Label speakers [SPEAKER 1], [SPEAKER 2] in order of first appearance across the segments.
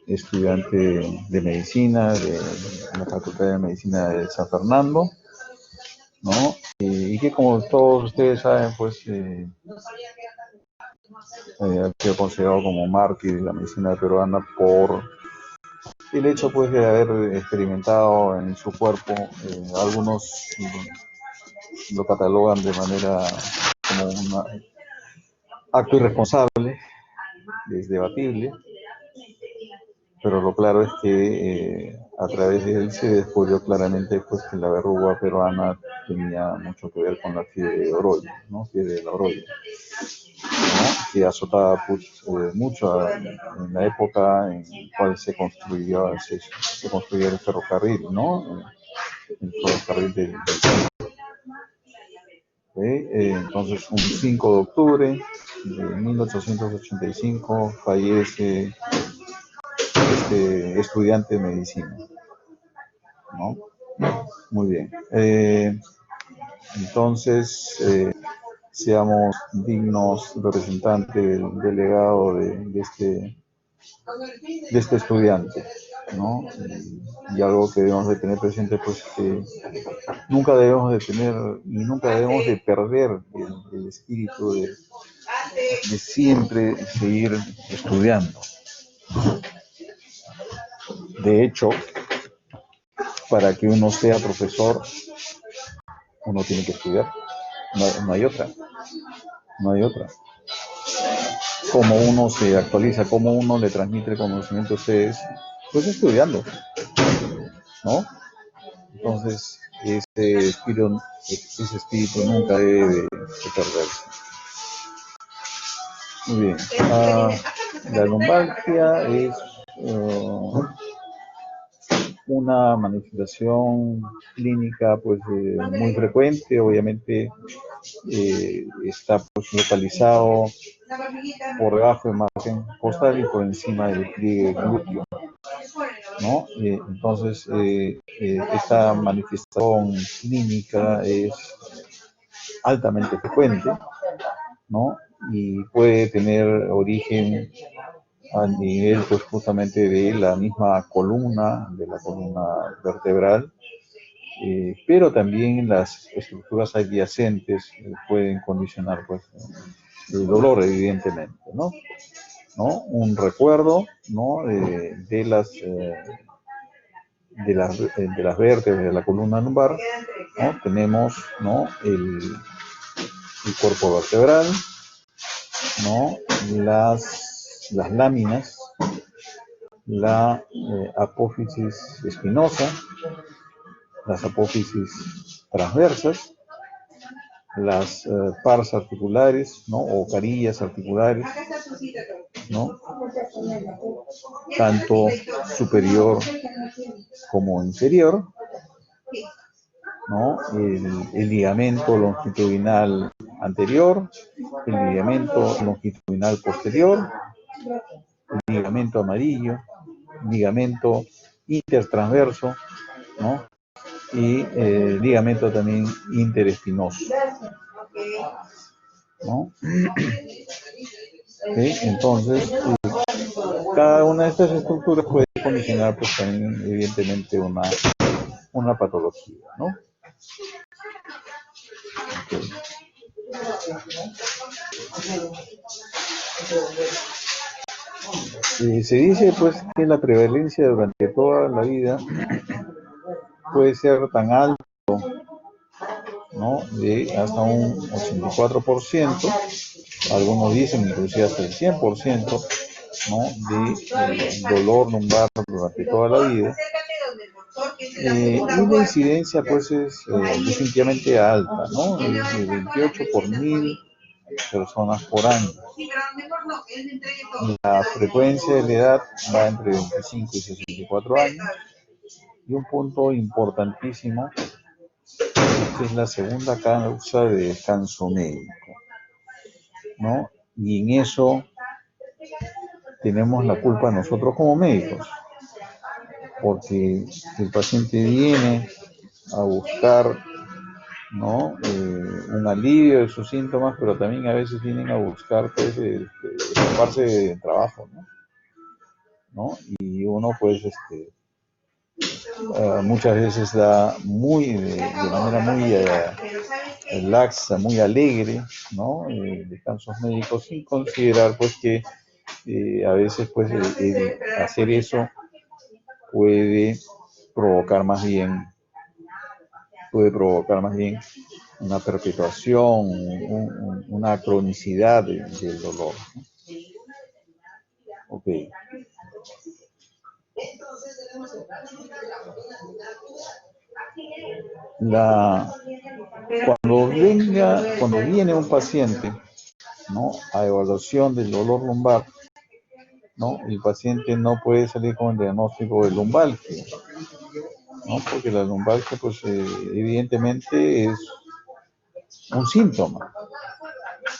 [SPEAKER 1] estudiante de medicina de la Facultad de Medicina de San Fernando, ¿no? Y que como todos ustedes saben, pues ha sido considerado como mártir de la medicina peruana por el hecho pues de haber experimentado en su cuerpo, algunos lo catalogan de manera como un acto irresponsable, es debatible, pero lo claro es que a través de él se descubrió claramente pues, que la verruga peruana tenía mucho que ver con la fiebre de Oroyo, ¿no? Fiebre de la Oroyo, ¿no? Que azotaba pues, mucho en la época en la cual se construía el ferrocarril, ¿no? El ferrocarril del entonces, un 5 de octubre de 1885 fallece este estudiante de medicina, ¿no? Muy bien. Entonces, seamos dignos representantes del legado de este estudiante, ¿no? Y algo que debemos de tener presente, pues, que nunca debemos de tener y nunca debemos de perder el espíritu de siempre seguir estudiando. De hecho, para que uno sea profesor, uno tiene que estudiar. No hay otra. No hay otra. Cómo uno se actualiza, cómo uno le transmite el conocimiento a ustedes, pues estudiando, ¿no? Entonces, ese espíritu nunca debe de perderse. Muy bien. La lumbalgia es una manifestación clínica pues muy frecuente, obviamente está pues, localizado por debajo del margen costal y por encima del pliegue glúteo, ¿no? Entonces, esta manifestación clínica es altamente frecuente, ¿no? Y puede tener origen a nivel, pues, justamente de la misma columna, de la columna vertebral, pero también las estructuras adyacentes pueden condicionar, pues, el dolor, evidentemente, ¿no? ¿No? Un recuerdo, ¿no? De las vértebras de la columna lumbar, ¿no? Tenemos, ¿no? El cuerpo vertebral, ¿no? Las láminas, la apófisis espinosa, las apófisis transversas, las pars articulares, ¿no? O carillas articulares, ¿no? Tanto superior como inferior, ¿no? El ligamento longitudinal anterior, el ligamento longitudinal posterior, el ligamento amarillo, ligamento intertransverso, ¿no? Y ligamento también interespinoso, ¿no? ¿Sí? Entonces, cada una de estas estructuras puede condicionar pues también evidentemente una patología, ¿no? Okay. Se dice pues que la prevalencia durante toda la vida puede ser tan alto, ¿no? De hasta un 84%, algunos dicen inclusive hasta el 100%, ¿no? De dolor lumbar durante toda la vida. Y la incidencia pues es definitivamente alta, ¿no? Es de 28 por 1000 personas por año. La frecuencia de la edad va entre 25 y 64 años. Y un punto importantísimo es que es la segunda causa de descanso médico, ¿no? Y en eso tenemos la culpa nosotros como médicos, porque el paciente viene a buscar, ¿no? Un alivio de sus síntomas, pero también a veces vienen a buscar pues, escaparse del trabajo, ¿no? ¿no? Y uno pues muchas veces da de manera muy laxa, muy alegre, ¿no? Descansos médicos sin considerar pues que a veces pues el hacer eso puede provocar más bien, una perpetuación, una cronicidad del dolor, ¿no? Ok. La, cuando viene un paciente, ¿no? A evaluación del dolor lumbar, ¿no? El paciente no puede salir con el diagnóstico de lumbalgia, ¿no? Porque la lumbalgia, pues, evidentemente es un síntoma,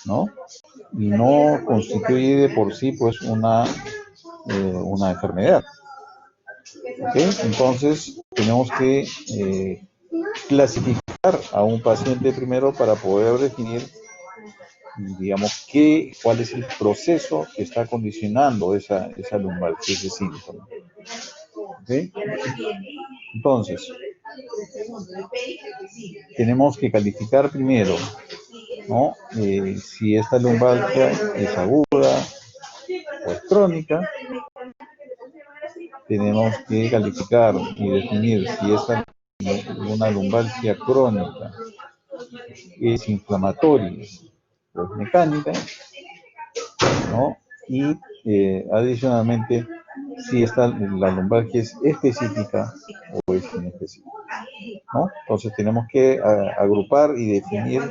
[SPEAKER 1] ¿no? Y no constituye de por sí, pues, una enfermedad, ¿ok? Entonces, tenemos que clasificar a un paciente primero para poder definir, digamos, cuál es el proceso que está condicionando esa lumbalgia, ese síntoma. ¿Okay? Entonces, tenemos que calificar primero, ¿no? Si esta lumbalgia es aguda o es crónica. Tenemos que calificar y definir si esta una lumbalgia crónica es inflamatoria o es mecánica, ¿no? Y adicionalmente, si la lumbalgia es específica o es inespecífica, ¿no? Entonces tenemos que agrupar y definir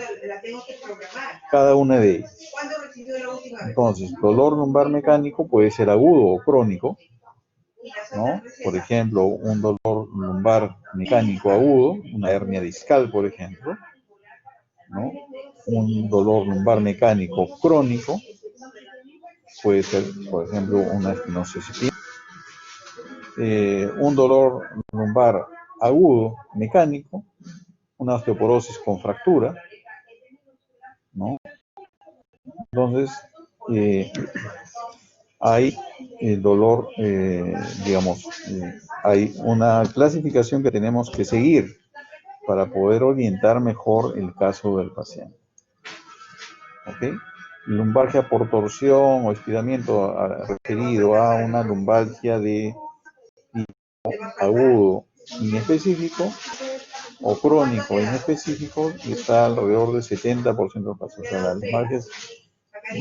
[SPEAKER 1] cada una de ellas. Entonces, dolor lumbar mecánico puede ser agudo o crónico, ¿no? Por ejemplo, un dolor lumbar mecánico agudo, una hernia discal, por ejemplo, ¿no? Un dolor lumbar mecánico crónico puede ser, por ejemplo, una estenosis epidural. Un dolor lumbar agudo mecánico, una osteoporosis con fractura, ¿no? Entonces, hay el dolor, digamos, hay una clasificación que tenemos que seguir para poder orientar mejor el caso del paciente. ¿Ok? Lumbalgia por torsión o estiramiento referido a una lumbalgia de tipo agudo inespecífico o crónico inespecífico está alrededor del 70% de los casos. O sea, las lumbalgias,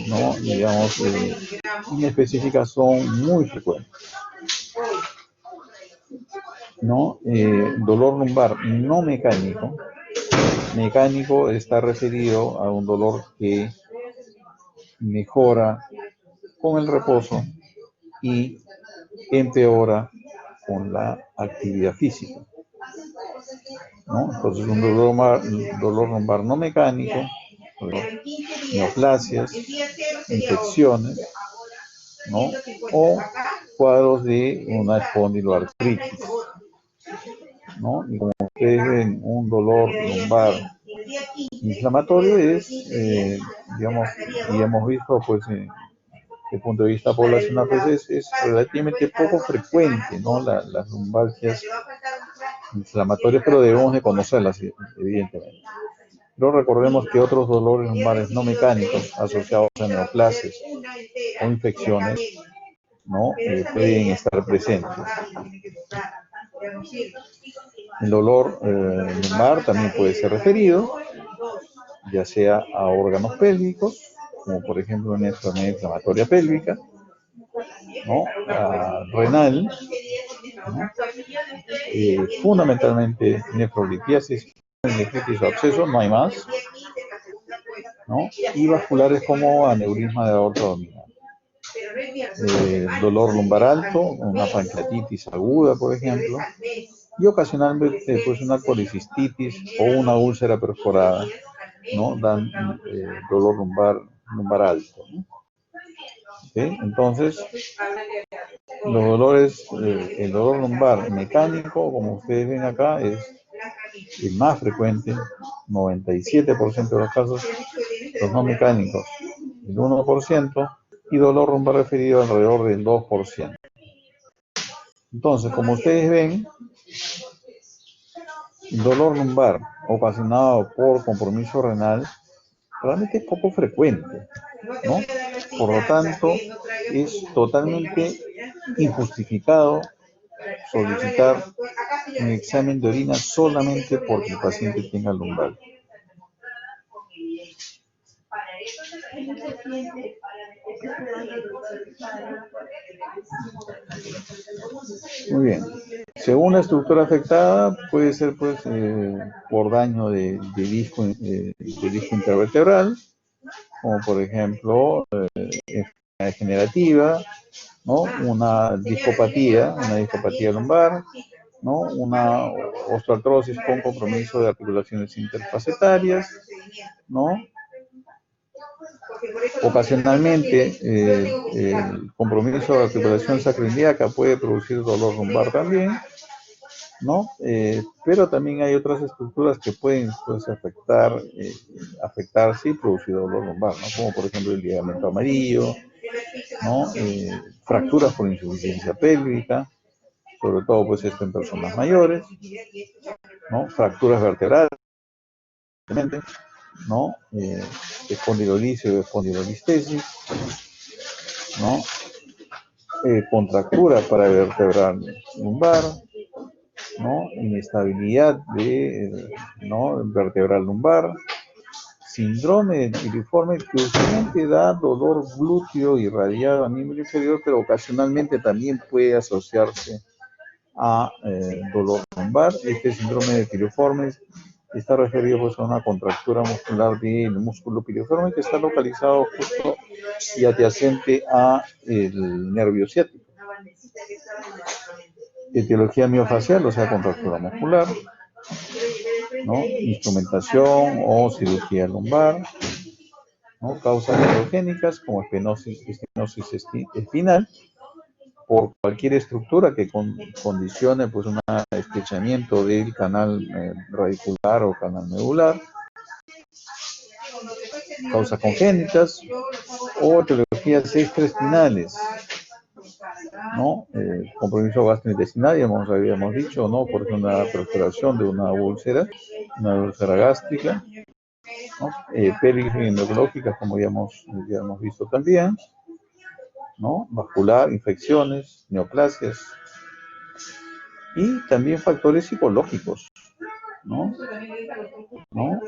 [SPEAKER 1] no, digamos, inespecíficas son muy frecuentes, ¿no? Dolor lumbar no mecánico. Mecánico está referido a un dolor que mejora con el reposo y empeora con la actividad física, ¿no? Entonces, un dolor lumbar no mecánico, neoplasias, infecciones, ¿no? O cuadros de una espondiloartritis, ¿no? Y como ustedes ven, un dolor lumbar inflamatorio es, digamos, y hemos visto, pues, desde el punto de vista poblacional, pues es relativamente poco frecuente, ¿no? Las lumbalgias inflamatorias, pero debemos de conocerlas, evidentemente. Pero recordemos que otros dolores lumbares no mecánicos asociados a neoplasias o infecciones, ¿no? Pueden estar presentes. El dolor lumbar también puede ser referido, ya sea a órganos pélvicos, como por ejemplo una enfermedad inflamatoria pélvica, ¿no? Renal, ¿no? Fundamentalmente nefrolitiasis, nefritis o absceso, no hay más, ¿no? Y vasculares como aneurisma de aorta abdominal. Dolor lumbar alto, una pancreatitis aguda, por ejemplo, y ocasionalmente pues una colicistitis o una úlcera perforada, ¿no? Dan dolor lumbar alto, ¿no? ¿Okay? Entonces, el dolor lumbar mecánico, como ustedes ven acá, es el más frecuente, 97% de los casos, los no mecánicos, el 1%, y dolor lumbar referido alrededor del 2%. Entonces, como ustedes ven, el dolor lumbar ocasionado por compromiso renal realmente es poco frecuente, ¿no? Por lo tanto, es totalmente injustificado solicitar un examen de orina solamente porque el paciente tenga lumbar. Muy bien. Según la estructura afectada, puede ser pues por daño de disco intervertebral, como por ejemplo enfermedad degenerativa, ¿no? Una discopatía lumbar, ¿no? Una osteoartrosis con compromiso de articulaciones interfacetarias, ¿no? Ocasionalmente, el compromiso de articulación sacroiliaca puede producir dolor lumbar también, ¿no? Pero también hay otras estructuras que pueden pues, afectarse y producir dolor lumbar, ¿no? Como por ejemplo el ligamento amarillo, ¿no? Fracturas por insuficiencia pélvica, sobre todo pues esto en personas mayores, ¿no? Fracturas vertebrales, ¿no? Espondilolisis o espondilolistesis, ¿no? Contractura paravertebral lumbar, ¿no? Inestabilidad ¿no? vertebral lumbar, síndrome de piriforme que usualmente da dolor glúteo irradiado a miembro inferior, pero ocasionalmente también puede asociarse a dolor lumbar. Este síndrome de piriforme está referido pues, a una contractura muscular del músculo piriforme que está localizado justo y adyacente a el nervio ciático. Etiología miofacial, o sea, contractura muscular, ¿no? Instrumentación o cirugía lumbar, ¿no? Causas neurogénicas como estenosis espinal, por cualquier estructura que condicione pues, un estrechamiento del canal radicular o canal medular, causas congénitas o etiologías extraespinales, ¿no? Compromiso gastrointestinal, ya habíamos dicho, ¿no? Por una perforación de una úlcera gástrica, ¿no? Pérdida endocrinologicas, como ya hemos visto también, ¿no? Vascular, infecciones, neoplasias y también factores psicológicos, ¿no? ¿No?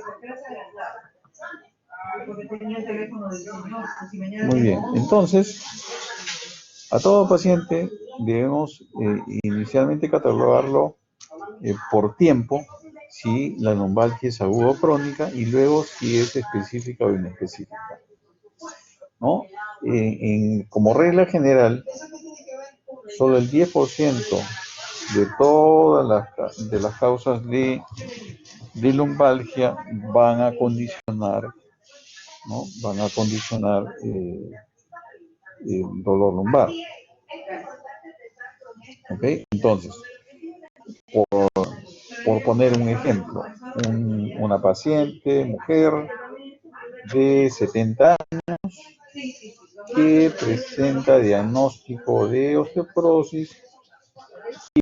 [SPEAKER 1] Muy bien, entonces, a todo paciente debemos inicialmente catalogarlo por tiempo, si la lumbalgia es aguda o crónica, y luego si es específica o inespecífica, ¿no? Como regla general, solo el 10% de todas las causas de lumbalgia van a condicionar, ¿no? Van a condicionar el dolor lumbar. ¿Ok? Entonces, por poner un ejemplo, una paciente, mujer de 70 años que presenta diagnóstico de osteoporosis,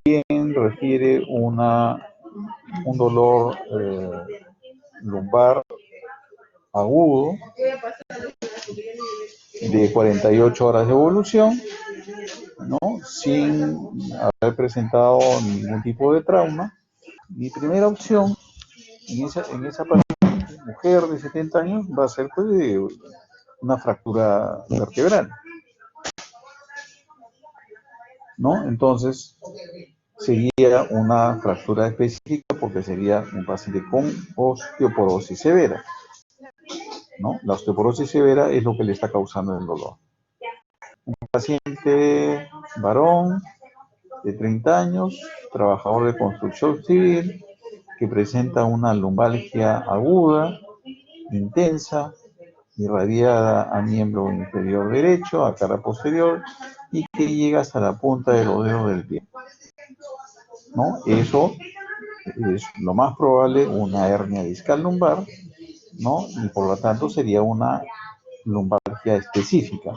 [SPEAKER 1] quien refiere un dolor lumbar agudo de 48 horas de evolución, ¿no? Sin haber presentado ningún tipo de trauma. Mi primera opción en esa paciente, mujer de 70 años, va a ser pues, una fractura vertebral, ¿no? Entonces, sería una fractura específica porque sería un paciente con osteoporosis severa, ¿no? La osteoporosis severa es lo que le está causando el dolor. Un paciente varón de 30 años, trabajador de construcción civil, que presenta una lumbalgia aguda, intensa, irradiada a miembro inferior derecho, a cara posterior, y que llega hasta la punta de los dedos del pie, ¿no? Eso es lo más probable una hernia discal lumbar, ¿no? Y por lo tanto sería una lumbalgia específica.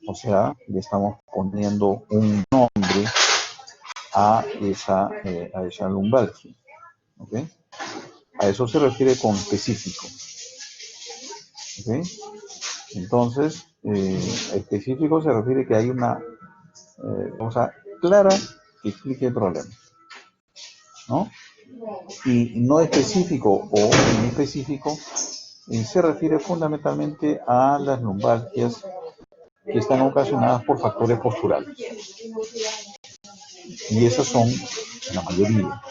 [SPEAKER 1] O sea, le estamos poniendo un nombre a esa lumbalgia. ¿Okay? A eso se refiere con específico. ¿Okay? Entonces, específico se refiere que hay una cosa clara que explique el problema, ¿no? Y no específico o inespecífico se refiere fundamentalmente a las lumbalgias que están ocasionadas por factores posturales. Y esas son la mayoría.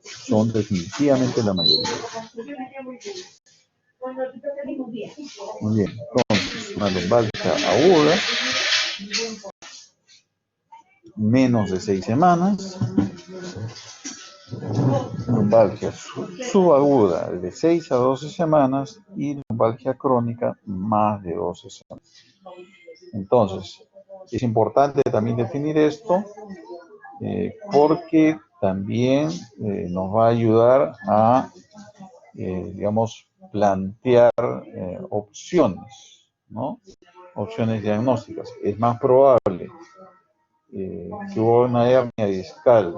[SPEAKER 1] Son definitivamente la mayoría. Muy bien, entonces, una lumbalgia aguda, menos de 6 semanas, lumbalgia subaguda de 6 a 12 semanas y lumbalgia crónica más de 12 semanas. Entonces, es importante también definir esto porque también nos va a ayudar a, digamos, plantear opciones, ¿no? Opciones diagnósticas. Es más probable que una hernia discal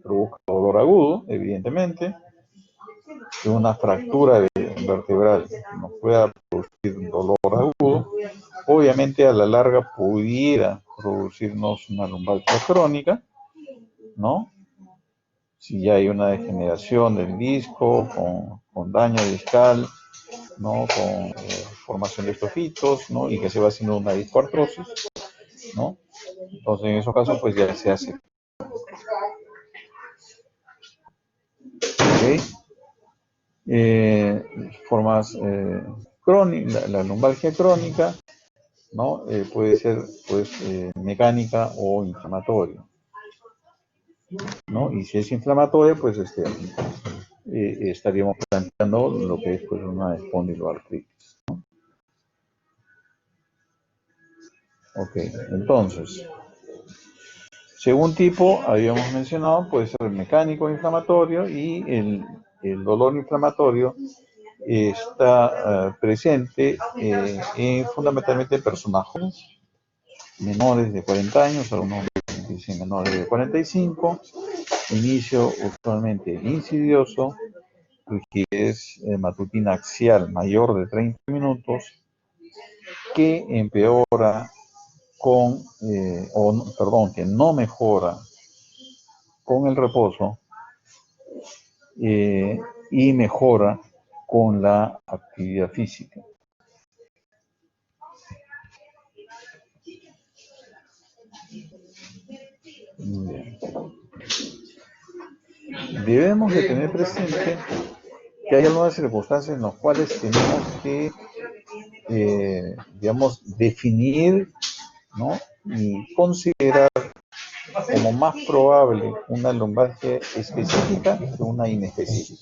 [SPEAKER 1] produzca dolor agudo, evidentemente, que una fractura vertebral nos pueda producir dolor agudo. Obviamente a la larga pudiera producirnos una lumbalgia crónica, ¿no? Si ya hay una degeneración del disco, con daño discal, ¿no? Con formación de estofitos, ¿no? Y que se va haciendo una discoartrosis, ¿no? Entonces en esos casos pues ya se hace. ¿Okay? Formas crónicas, la lumbalgia crónica, ¿no? Puede ser pues mecánica o inflamatoria, ¿no? Y si es inflamatoria, pues estaríamos planteando lo que es pues una espondiloartritis, ¿no? Ok, entonces, según tipo, habíamos mencionado, puede ser mecánico inflamatorio y el dolor inflamatorio está presente fundamentalmente en personas jóvenes, menores de 40 años, algunos dicen menores de 45, inicio usualmente insidioso, rigidez matutina axial mayor de 30 minutos, que empeora que no mejora con el reposo y mejora con la actividad física. Bien. Debemos de tener presente que hay algunas circunstancias en las cuales tenemos que, digamos, definir, ¿no? Y considerar como más probable una lumbalgia específica que una inespecífica.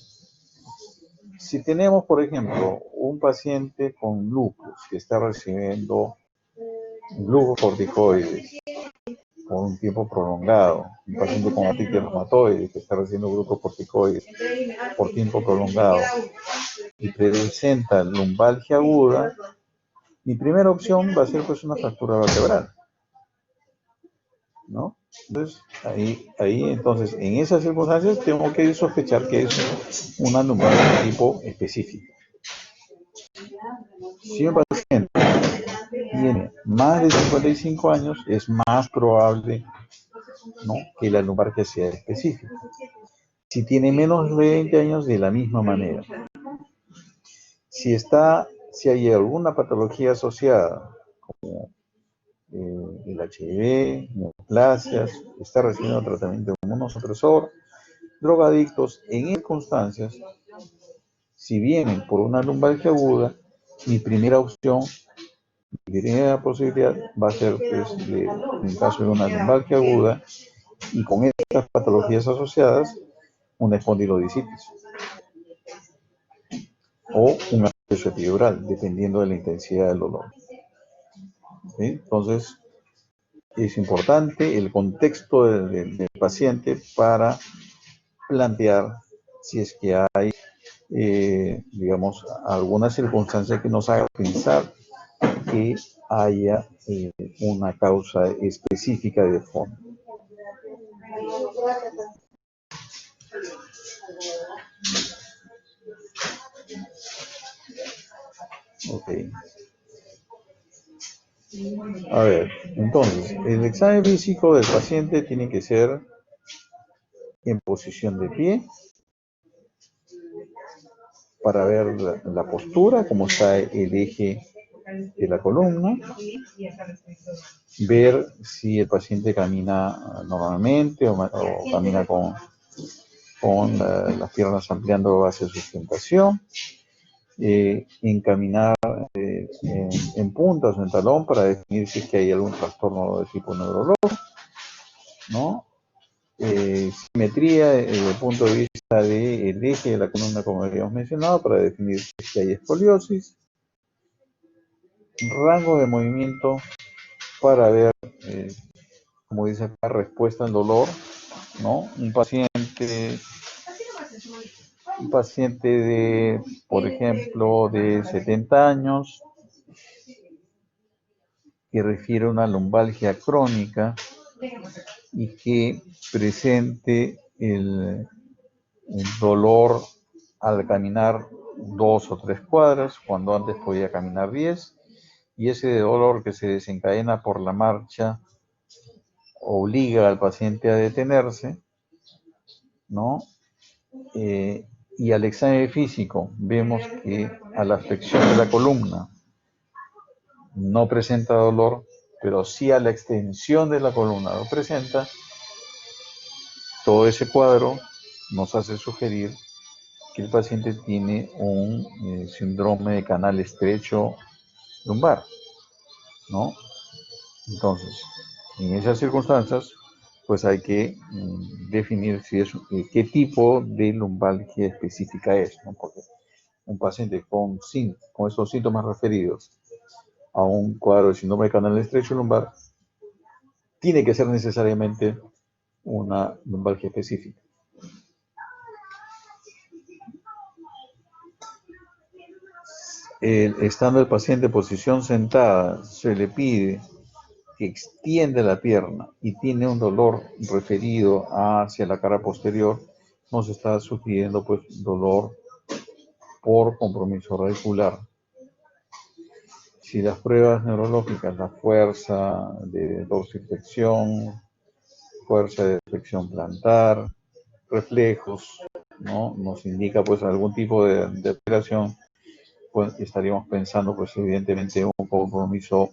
[SPEAKER 1] Si tenemos, por ejemplo, un paciente con lupus que está recibiendo glucocorticoides por un tiempo prolongado, un paciente con artritis reumatoide que está recibiendo glucocorticoides por tiempo prolongado y presenta lumbalgia aguda, mi primera opción va a ser pues una fractura vertebral, ¿no? Entonces, entonces, en esas circunstancias tengo que sospechar que es una lumbalgia de tipo específico. Si un paciente tiene más de 55 años, es más probable, ¿no?, que la lumbalgia sea específica. Si tiene menos de 20 años, de la misma manera. Si hay alguna patología asociada, como el HIV, neoplasias, está recibiendo tratamiento de inmunosupresor, drogadictos, en circunstancias, si vienen por una lumbalgia aguda, mi primera opción, mi primera posibilidad va a ser, pues, en el caso de una lumbalgia aguda y con estas patologías asociadas, una espondilodicitis o un absceso epidural, dependiendo de la intensidad del dolor. ¿Sí? Entonces, es importante el contexto del paciente para plantear si es que hay, digamos, alguna circunstancia que nos haga pensar que haya una causa específica de fondo. Ok. A ver, entonces, el examen físico del paciente tiene que ser en posición de pie para ver la postura, cómo está el eje de la columna, ver si el paciente camina normalmente o camina con las piernas ampliando hacia sustentación, encaminar en puntas o en talón para definir si es que hay algún trastorno de tipo neurológico, ¿no? Simetría desde el punto de vista del eje de la columna, como habíamos mencionado, para definir si es que hay escoliosis, rango de movimiento para ver, como dice acá, respuesta al dolor, ¿no? Un paciente de, por ejemplo, de 70 años, que refiere a una lumbalgia crónica y que presente el dolor al caminar 2 o 3 cuadras, cuando antes podía caminar 10, y ese dolor que se desencadena por la marcha obliga al paciente a detenerse, ¿no? Y al examen físico vemos que a la flexión de la columna no presenta dolor, pero sí a la extensión de la columna lo presenta. Todo ese cuadro nos hace sugerir que el paciente tiene un síndrome de canal estrecho lumbar, ¿no? Entonces, en esas circunstancias, pues hay que definir si es, qué tipo de lumbalgia específica es, ¿no? Porque un paciente con estos síntomas referidos a un cuadro de síndrome de canal estrecho lumbar tiene que ser necesariamente una lumbalgia específica. Estando el paciente en posición sentada, se le pide que extiende la pierna y tiene un dolor referido hacia la cara posterior, nos está sugiriendo pues dolor por compromiso radicular. Si las pruebas neurológicas, la fuerza de dorsiflexión, fuerza de flexión plantar, reflejos, ¿no? Nos indica pues algún tipo de alteración, pues estaríamos pensando pues evidentemente un compromiso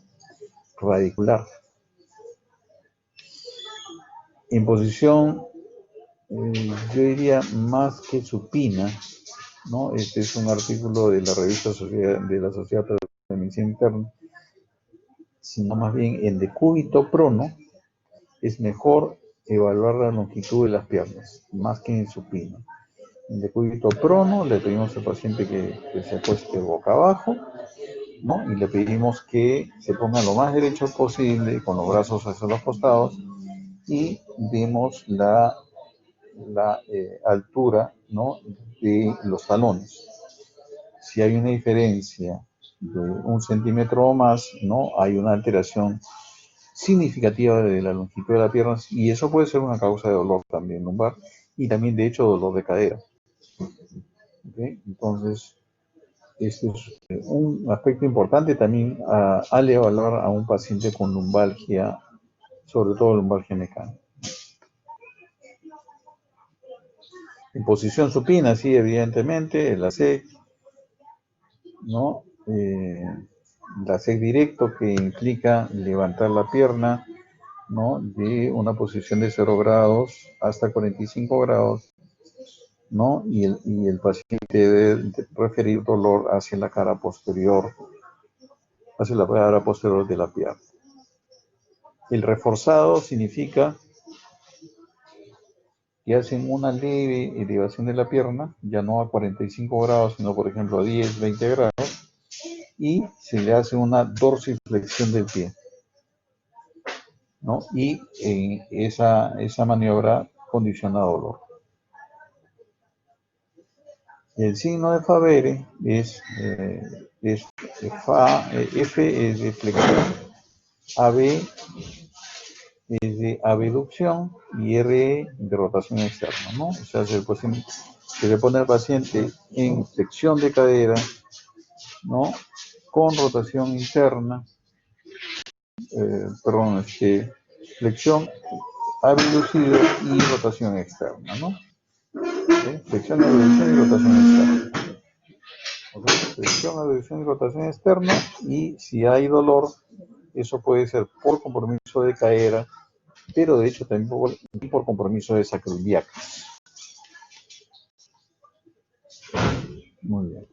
[SPEAKER 1] radicular. En posición, yo diría más que supina, ¿no? Este es un artículo de la revista de la Sociedad de Medicina Interna, sino más bien en decúbito prono es mejor evaluar la longitud de las piernas, más que en supino. En decúbito prono le pedimos al paciente que se acueste boca abajo, ¿no? Y le pedimos que se ponga lo más derecho posible, con los brazos hacia los costados, y vemos la altura, ¿no? De los talones. Si hay una diferencia de 1 centímetro o más, ¿no? Hay una alteración significativa de la longitud de las piernas y eso puede ser una causa de dolor también lumbar y también de hecho dolor de cadera. ¿Okay? Entonces, este es un aspecto importante también al evaluar a un paciente con lumbalgia, sobre todo lumbalgia mecánica. En posición supina, sí, evidentemente, la C, ¿no? La C directo que implica levantar la pierna, ¿no? De una posición de 0 grados hasta 45 grados, ¿no? Y el paciente debe referir dolor hacia la cara posterior, de la pierna. El reforzado significa que hacen una leve elevación de la pierna, ya no a 45 grados, sino por ejemplo a 10, 20 grados, y se le hace una dorsiflexión del pie, ¿no? Y esa maniobra condiciona dolor. El signo de Favere es es F es de flexión, AB es de abducción y R de rotación externa, ¿no? O sea, se le pone al paciente en flexión de cadera, ¿no? Con rotación interna, perdón, flexión abducido y rotación externa, ¿no? ¿Okay? Flexión, abducción y rotación externa. ¿Okay? Flexión, abducción y rotación externa, y si hay dolor, eso puede ser por compromiso de cadera, pero de hecho también por compromiso de sacroiliacas. Muy bien.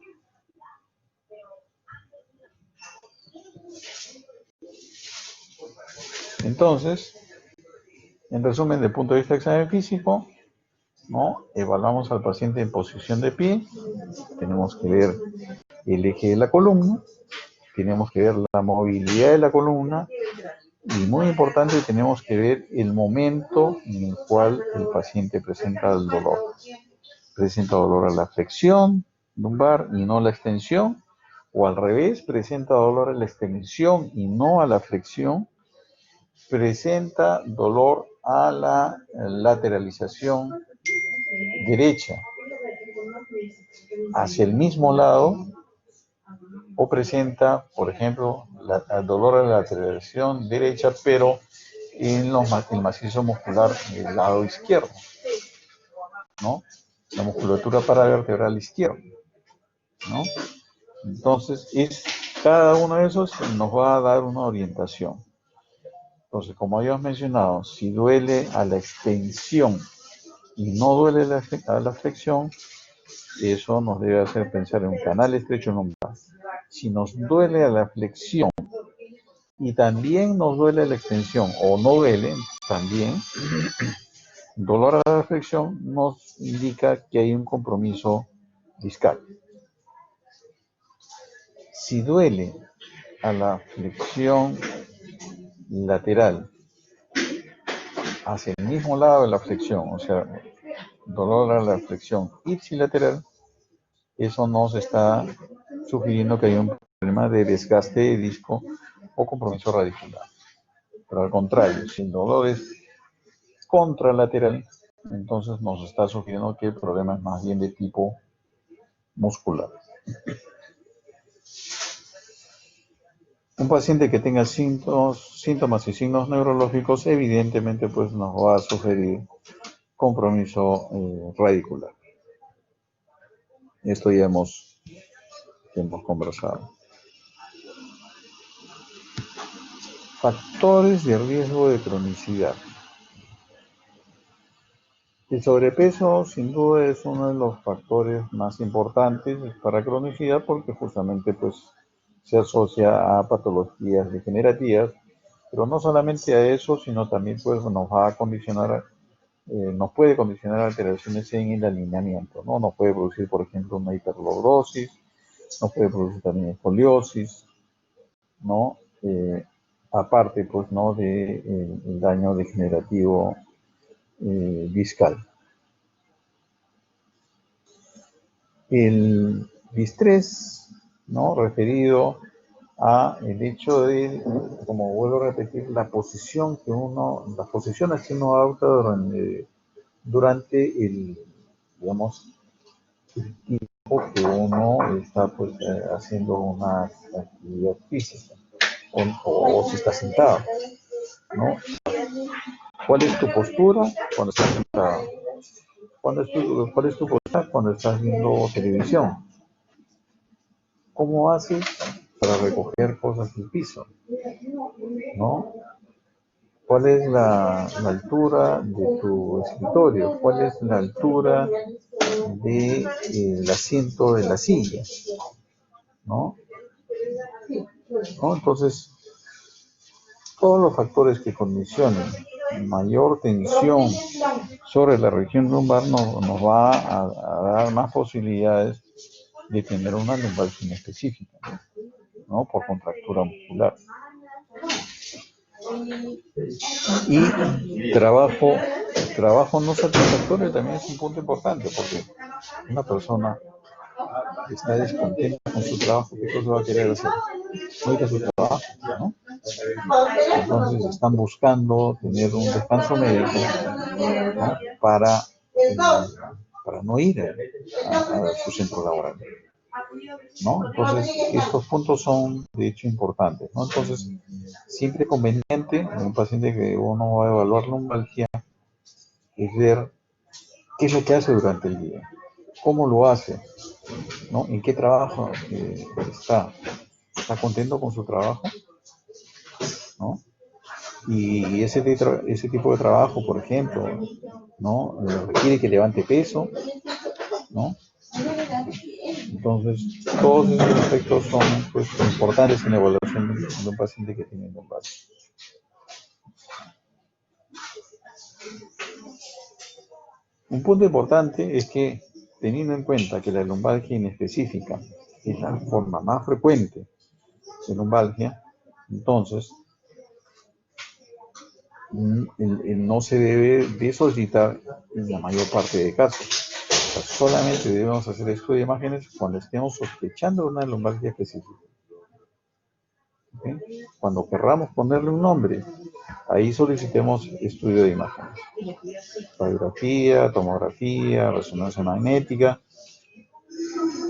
[SPEAKER 1] Entonces, en resumen, desde el punto de vista del examen físico, ¿no? Evaluamos al paciente en posición de pie, tenemos que ver el eje de la columna, tenemos que ver la movilidad de la columna y, muy importante, tenemos que ver el momento en el cual el paciente presenta el dolor. Presenta dolor a la flexión lumbar y no a la extensión, o al revés, presenta dolor a la extensión y no a la flexión, presenta dolor a la lateralización derecha hacia el mismo lado, o presenta, por ejemplo, el dolor a la lateralización derecha, pero en el macizo muscular del lado izquierdo, ¿no? La musculatura paravertebral izquierda, ¿no? Entonces, cada uno de esos nos va a dar una orientación. Entonces, como habíamos mencionado, si duele a la extensión y no duele a la flexión, eso nos debe hacer pensar en un canal estrecho lumbar. Si nos duele a la flexión y también nos duele la extensión, o no duele también, dolor a la flexión nos indica que hay un compromiso discal. Si duele a la flexión lateral hacia el mismo lado de la flexión, o sea, dolor a la flexión ipsilateral, eso nos está sugiriendo que hay un problema de desgaste de disco o compromiso radicular. Pero al contrario, si el dolor es contralateral, entonces nos está sugiriendo que el problema es más bien de tipo muscular. Un paciente que tenga síntomas y signos neurológicos, evidentemente, pues nos va a sugerir compromiso radicular. Esto ya hemos conversado. Factores de riesgo de cronicidad. El sobrepeso, sin duda, es uno de los factores más importantes para cronicidad, porque justamente pues se asocia a patologías degenerativas, pero no solamente a eso, sino también pues nos va a condicionar, nos puede condicionar alteraciones en el alineamiento, ¿no? Nos puede producir, por ejemplo, una hiperlordosis, nos puede producir también escoliosis, ¿no? Aparte, pues, ¿no? De el daño degenerativo discal. El distrés, ¿no? Referido a el hecho de, como vuelvo a repetir, las posiciones que uno adopta durante el, digamos, el tiempo que uno está pues haciendo una actividad física o si está sentado, ¿no? ¿Cuál es tu postura cuando estás sentado? ¿Cuál es tu postura cuando estás viendo televisión? ¿Cómo haces para recoger cosas del piso? ¿No? ¿Cuál es la altura de tu escritorio? ¿Cuál es la altura del asiento de la silla? ¿No? ¿No? Entonces, todos los factores que condicionen mayor tensión sobre la región lumbar nos va a dar más posibilidades de tener una lumbalgia específica, ¿no? Por contractura muscular. Y trabajo no satisfactorio también es un punto importante, porque una persona está descontento con su trabajo, ¿qué cosa va a querer hacer? No ir a su trabajo, ¿no? Entonces están buscando tener un descanso médico, ¿no? Para no ir a su centro laboral, ¿no? Entonces, estos puntos son de hecho importantes, ¿no? Entonces, siempre conveniente en un paciente que uno va a evaluar lumbalgia es ver qué es lo que hace durante el día, cómo lo hace, ¿no? En qué trabajo está contento con su trabajo, ¿no? Y ese tipo de trabajo, por ejemplo, ¿no? Requiere que levante peso, ¿no? Entonces, todos esos aspectos son pues, importantes en la evaluación de un paciente que tiene lumbalgia. Un punto importante es que, teniendo en cuenta que la lumbalgia inespecífica es la forma más frecuente de lumbalgia, entonces no se debe de solicitar en la mayor parte de casos. O sea, solamente debemos hacer estudio de imágenes cuando estemos sospechando de una lumbalgia específica. ¿Okay? Cuando querramos ponerle un nombre, ahí solicitemos estudio de imágenes. Radiografía, tomografía, resonancia magnética,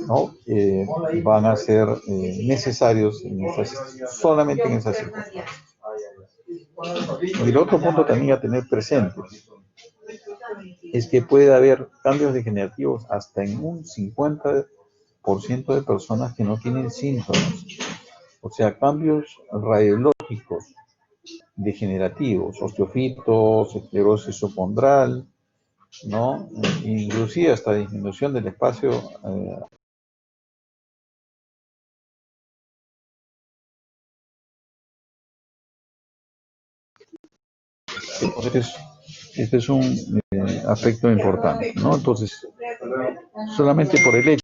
[SPEAKER 1] ¿no? Van a ser necesarios solamente en esas circunstancias. Y el otro punto también a tener presente es que puede haber cambios degenerativos hasta en un 50% de personas que no tienen síntomas. O sea, cambios radiológicos degenerativos, osteofitos, esclerosis subcondral, ¿no? Inclusive hasta disminución del espacio. Entonces, este es un aspecto importante, ¿no? Entonces, solamente por el hecho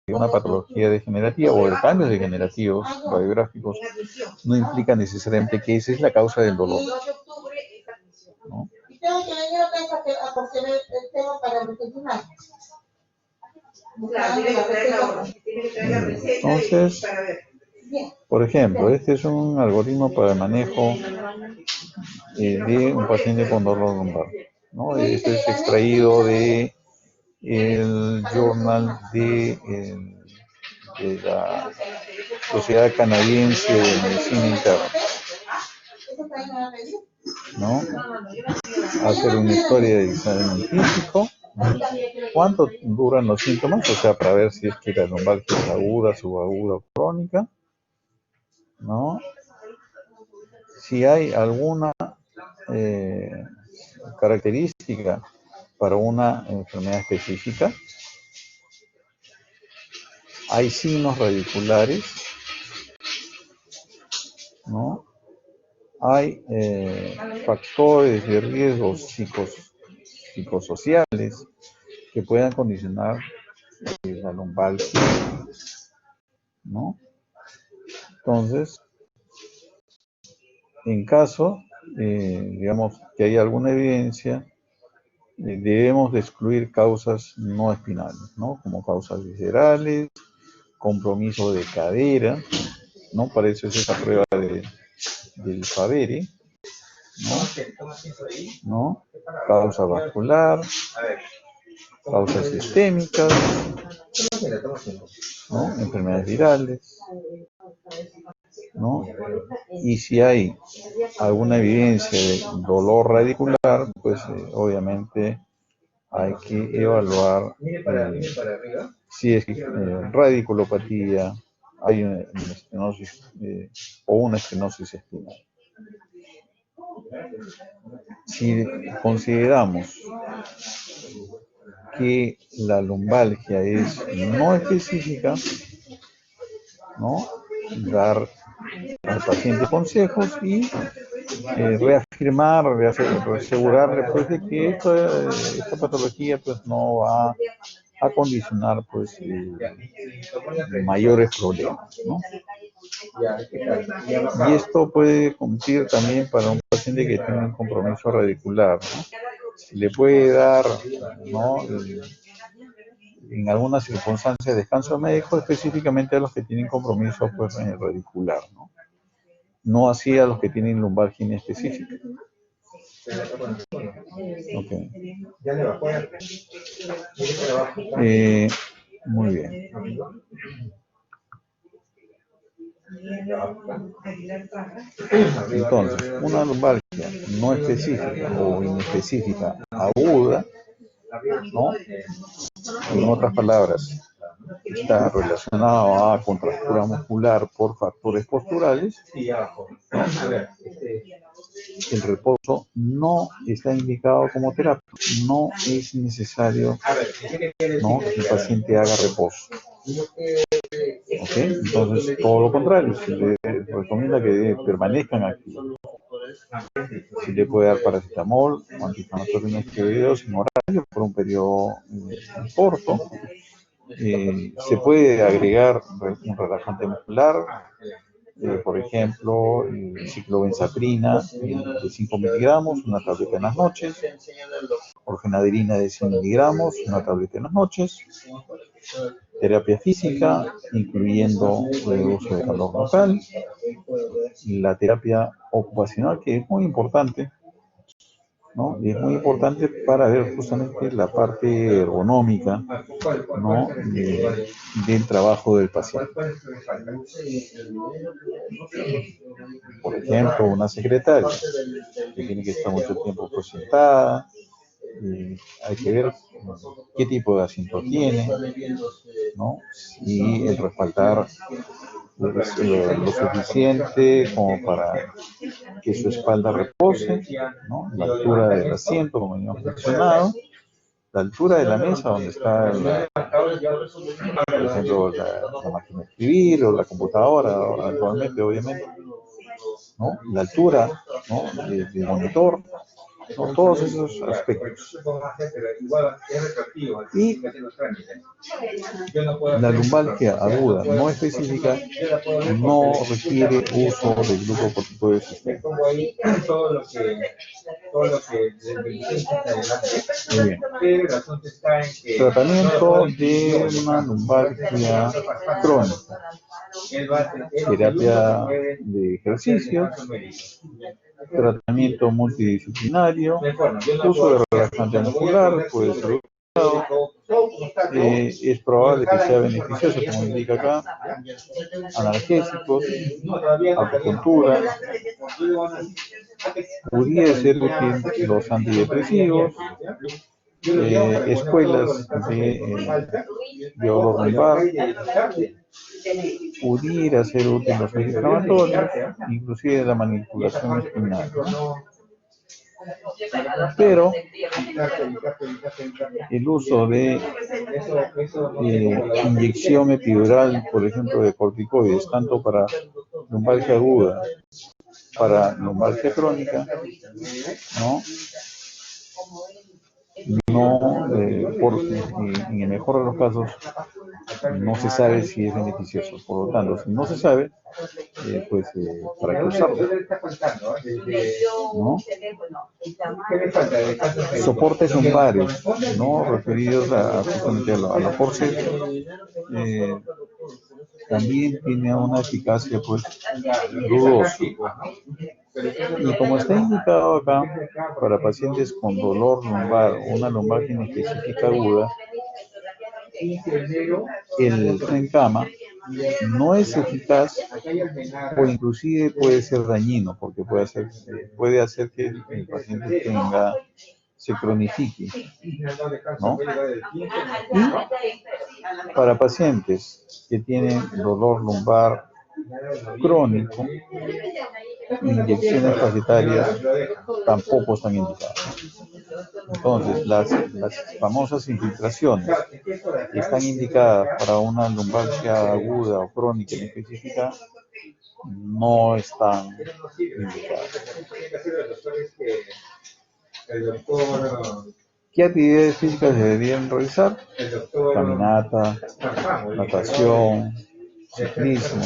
[SPEAKER 1] de una patología degenerativa o de cambios degenerativos radiográficos no implica necesariamente que esa es la causa del dolor, ¿no? Entonces, por ejemplo, este es un algoritmo para el manejo de un paciente con dolor lumbar, ¿no? Este es extraído de el journal de la Sociedad Canadiense de Medicina Interna, ¿no? Hacer una historia de examen físico, cuánto duran los síntomas, o sea, para ver si es que la lumbalgia es aguda, subaguda o crónica, ¿no? Si hay alguna característica para una enfermedad específica, hay signos radiculares, ¿no? Hay factores de riesgo psicosociales que puedan condicionar la lumbalgia, ¿no? Entonces, en caso, digamos, que haya alguna evidencia, debemos de excluir causas no espinales, ¿no? Como causas viscerales, compromiso de cadera, ¿no? Para eso es esa prueba del Favere, ¿no? Causa vascular, causas sistémicas, ¿no? Enfermedades virales, ¿no? Y si hay alguna evidencia de dolor radicular, pues obviamente hay que evaluar si es radiculopatía, hay una estenosis o una estenosis espinal. Si consideramos que la lumbalgia es no específica, ¿no? Dar al paciente consejos y reafirmar, asegurarle pues de que esta patología pues no va a condicionar pues mayores problemas, ¿no? Y esto puede cumplir también para un paciente que tiene un compromiso radicular, ¿no? Le puede dar, ¿no? En algunas circunstancias descanso médico específicamente a los que tienen compromiso pues, radicular, ¿no? No así a los que tienen lumbalgia inespecífica. Okay. Muy bien. Entonces, una lumbalgia no específica o inespecífica aguda, ¿no? En otras palabras, está relacionado a contractura muscular por factores posturales, ¿no? El reposo no está indicado como terapia. No es necesario, ¿no?, que el paciente haga reposo. ¿Ok? Entonces, todo lo contrario, se le recomienda que permanezcan activos. Se le puede dar paracetamol o antiinflamatorios no esteroideos sin horario por un periodo corto. Se puede agregar un relajante muscular, por ejemplo, ciclobenzaprina de 5 miligramos, una tableta en las noches, orfenadrina de 100 miligramos, una tableta en las noches, terapia física, incluyendo el uso de calor local, la terapia ocupacional, que es muy importante, ¿no? Y es muy importante para ver justamente la parte ergonómica, ¿no?, del trabajo del paciente. Por ejemplo, una secretaria que tiene que estar mucho tiempo pues sentada, hay que ver qué tipo de asiento tiene, ¿no? Y el respaldar lo suficiente como para que su espalda repose, ¿no? La altura del asiento, como ya hemos mencionado, la altura de la mesa donde está, por ejemplo, la máquina de escribir o la computadora, actualmente, obviamente, ¿no? La altura, ¿no?, del monitor, ¿no? Todos esos aspectos. Y la lumbalgia aguda no específica no requiere uso de glucocorticoides. Muy bien. Tratamiento de una lumbalgia crónica. Terapia de ejercicios, tratamiento multidisciplinario, uso de relajante muscular, puede ser usado. Es probable que sea beneficioso, como indica acá, analgésicos, acupuntura, pudiera ser útil los antidepresivos, escuelas de olor lumbar, pudiera ser útil los antiinflamatorios, inclusive la manipulación espinal. Pero el uso de inyección epidural, por ejemplo, de corticoides, tanto para lumbalgia aguda, para lumbalgia crónica, ¿no? No, porque en el mejor de los casos no se sabe si es beneficioso. Por lo tanto, si no se sabe, ¿para qué usarlo? ¿No? Soportes lumbares, ¿no?, referidos justamente a la forceps, también tiene una eficacia pues dudosa. Y como está indicado acá, para pacientes con dolor lumbar o una lumbalgia inespecífica aguda, el tren cama no es eficaz o inclusive puede ser dañino porque puede hacer que el paciente se cronifique, ¿no? Y para pacientes que tienen dolor lumbar crónico, inyecciones facetarias tampoco están indicadas. Entonces, las famosas infiltraciones que están indicadas para una lumbalgia aguda o crónica en específica no están indicadas. ¿Qué actividades físicas deberían realizar? Caminata, natación, ciclismo,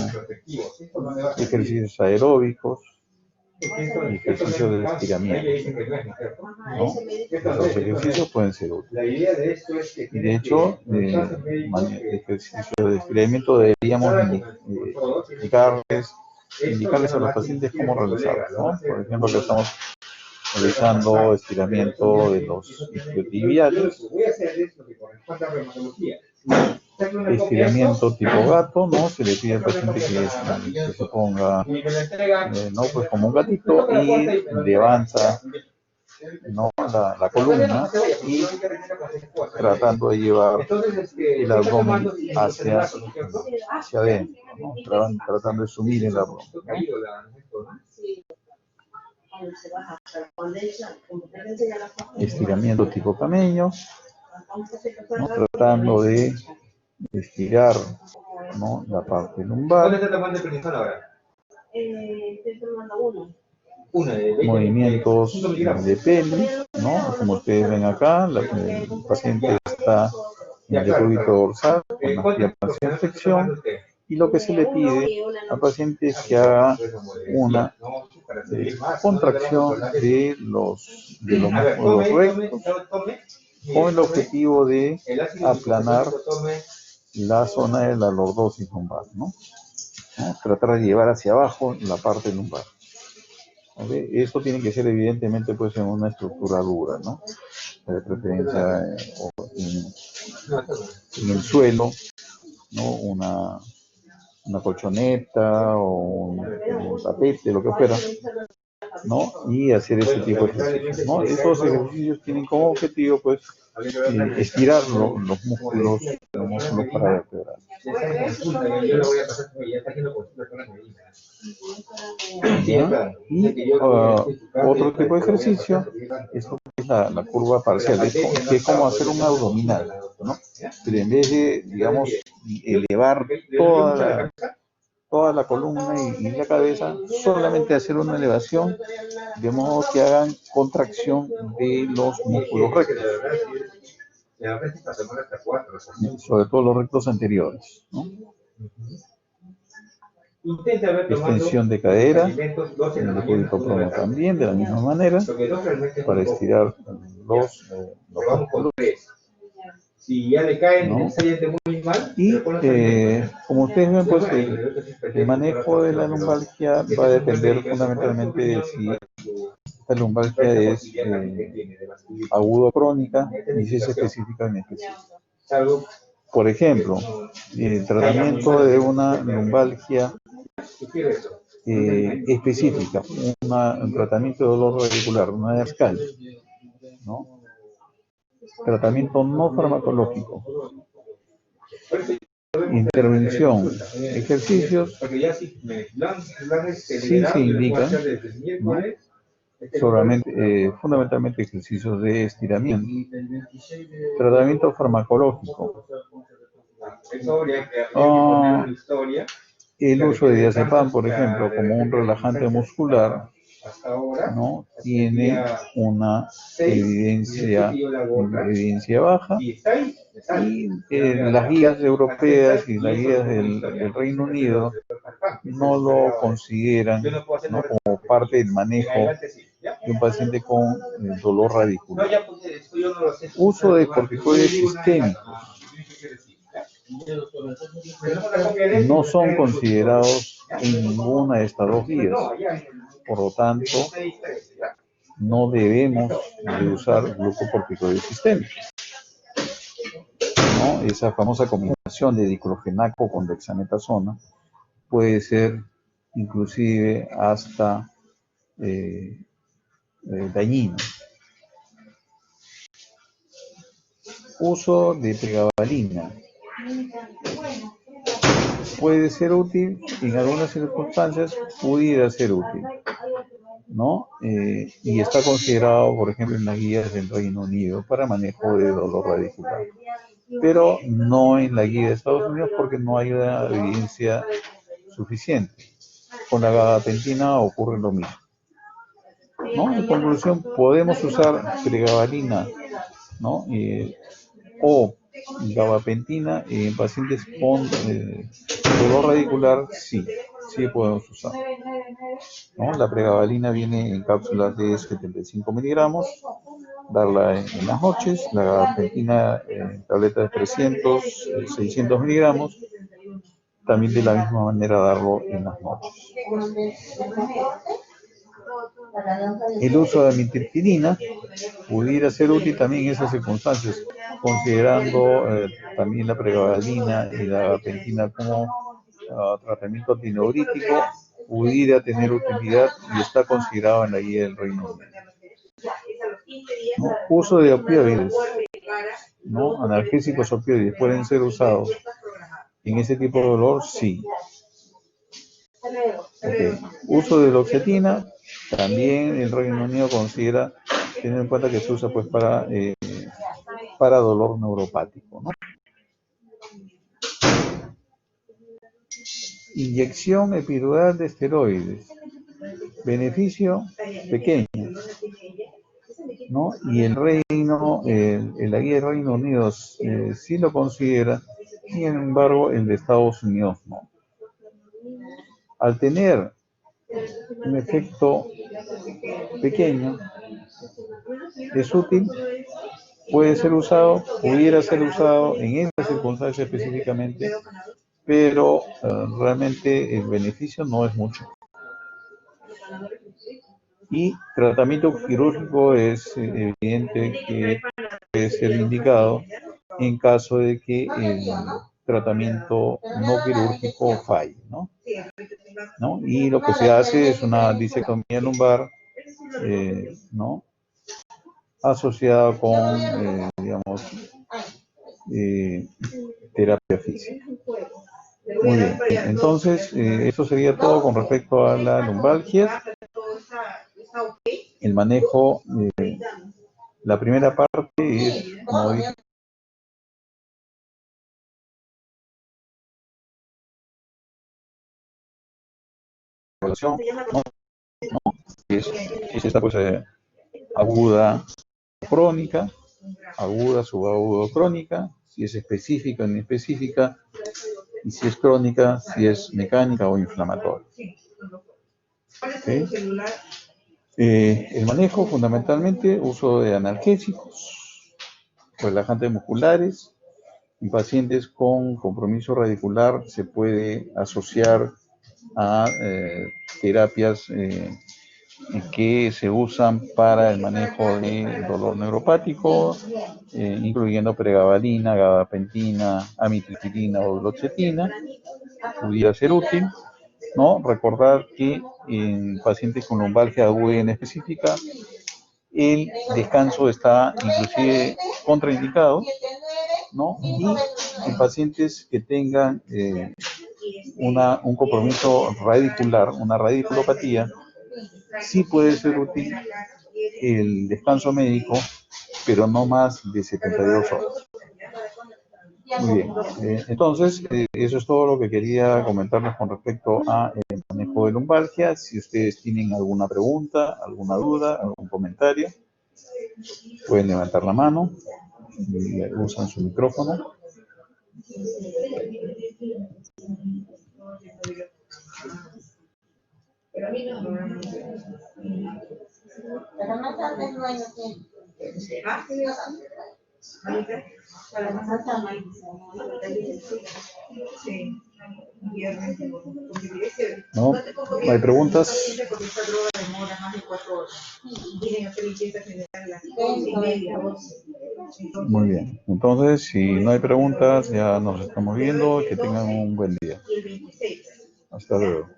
[SPEAKER 1] ejercicios aeróbicos y ejercicios de estiramiento, ¿no? Los ejercicios pueden ser útiles. Y de hecho, ejercicios de estiramiento deberíamos indicarles a los pacientes cómo realizarlos, ¿no? Por ejemplo, que estamos realizando estiramiento de los isquiotibiales, estiramiento tipo gato, ¿no? Se le pide al paciente que se ponga, ¿no? Pues como un gatito y levanta, ¿no? la columna y tratando de llevar el abdomen hacia adentro, ¿no? Tratando de sumir el abdomen, ¿no? Estiramiento tipo camello, ¿no? Tratando de estirar, ¿no? La parte lumbar. ¿Dónde está tomando el principal ahora? Estoy tomando uno. Movimientos de pelvis, ¿no? Como ustedes ven acá, el paciente está en el decúbito dorsal con las piernas en flexión y lo que se le pide al paciente es que haga una contracción de los músculos rectos con el objetivo de aplanar la zona de la lordosis lumbar, ¿no? Tratar de llevar hacia abajo la parte lumbar. ¿Okay? Esto tiene que ser evidentemente pues en una estructura dura, ¿no? De preferencia en el suelo, ¿no? Una colchoneta o un tapete, lo que fuera, ¿no? Y hacer ese tipo de ejercicios, ¿no? Estos ejercicios tienen como objetivo pues estirar los músculos paravertebrales. ¿Ya? Y otro tipo de ejercicio es lo que es la curva parcial, que es como hacer un abdominal, ¿no? Pero en vez de, digamos, elevar toda la columna y la cabeza, solamente hacer una elevación, de modo que hagan contracción de los músculos rectos, sobre todo los rectos anteriores, ¿no? Extensión de cadera, en el decúbito prono también, de la misma manera, para estirar los músculos, ¿no? Y como ustedes ven, pues el manejo de la lumbalgia va a depender fundamentalmente de si esta lumbalgia es aguda o crónica y si es específica en específico. Por ejemplo, el tratamiento de una lumbalgia específica, un tratamiento de dolor radicular, una discal, ¿no? Tratamiento no farmacológico, intervención, ejercicios, sí se indican, ¿no? Fundamentalmente ejercicios de estiramiento, tratamiento farmacológico, el uso de diazepam, por ejemplo, como un relajante muscular, ¿no? Tiene una evidencia baja y las guías europeas y las guías del Reino Unido no lo consideran, ¿no? Como parte del manejo de un paciente con dolor radicular. Uso de corticoides sistémicos no son considerados en ninguna de estas dos vías. Por lo tanto, no debemos de usar glucocorticoides sistémicos, ¿no? Esa famosa combinación de diclofenaco con dexametasona puede ser inclusive hasta dañino. Uso de pregabalina puede ser útil, en algunas circunstancias pudiera ser útil, ¿no? Y está considerado, por ejemplo, en las guías del Reino Unido para manejo de dolor radicular, pero no en la guía de Estados Unidos porque no hay una evidencia suficiente. Con la gabapentina ocurre lo mismo, ¿no? En conclusión, podemos usar pregabalina, ¿no? O gabapentina en pacientes con dolor radicular, sí, sí podemos usar, ¿no? La pregabalina viene en cápsulas de 75 miligramos, darla en las noches, la gabapentina en tabletas de 300, 600 miligramos, también de la misma manera darlo en las noches. El uso de amitriptilina pudiera ser útil también en esas circunstancias, considerando también la pregabalina y la gabapentina como tratamiento antineurítico, pudiera tener utilidad y está considerado en la guía del Reino Unido. ¿No? Uso de opioides, ¿no? Analgésicos opioides pueden ser usados en ese tipo de dolor, sí. Okay. Uso de loxetina, también el Reino Unido considera, teniendo en cuenta que se usa pues para dolor neuropático, ¿no? Inyección epidural de esteroides, beneficio pequeño, ¿no? Y el Reino, la guía del Reino Unido sí lo considera, sin embargo el de Estados Unidos no. Al tener un efecto pequeño, es útil, puede ser usado, pudiera ser usado en esta circunstancia específicamente, pero realmente el beneficio no es mucho. Y tratamiento quirúrgico es evidente que puede ser indicado en caso de que el tratamiento no quirúrgico falle, ¿no? ¿No? Y lo que se hace es una disectomía lumbar, ¿no? Asociada con, digamos, terapia física. Muy bien, entonces eso sería todo con respecto a la lumbalgia. El manejo, la primera parte es, como dije, evaluación, ¿no? Si es esta pues aguda, crónica, aguda, subaguda, crónica, si es específica o inespecífica, y si es crónica, si es mecánica o inflamatoria. ¿Okay? El manejo, fundamentalmente, uso de analgésicos, relajantes musculares. En pacientes con compromiso radicular se puede asociar a terapias que se usan para el manejo de dolor neuropático, incluyendo pregabalina, gabapentina, amitriptilina o duloxetina, pudiera ser útil, ¿no? Recordar que en pacientes con lumbalgia aguda en específica, el descanso está inclusive contraindicado, ¿no? Y en pacientes que tengan un compromiso radicular, una radiculopatía, sí puede ser útil el descanso médico, pero no más de 72 horas. Muy bien, entonces eso es todo lo que quería comentarles con respecto a el manejo de lumbalgia. Si ustedes tienen alguna pregunta, alguna duda, algún comentario, pueden levantar la mano, usan su micrófono. Pero más antes no hay tiempo. No, no hay preguntas. Muy bien, entonces si no hay preguntas ya nos estamos viendo, que tengan un buen día. Hasta luego.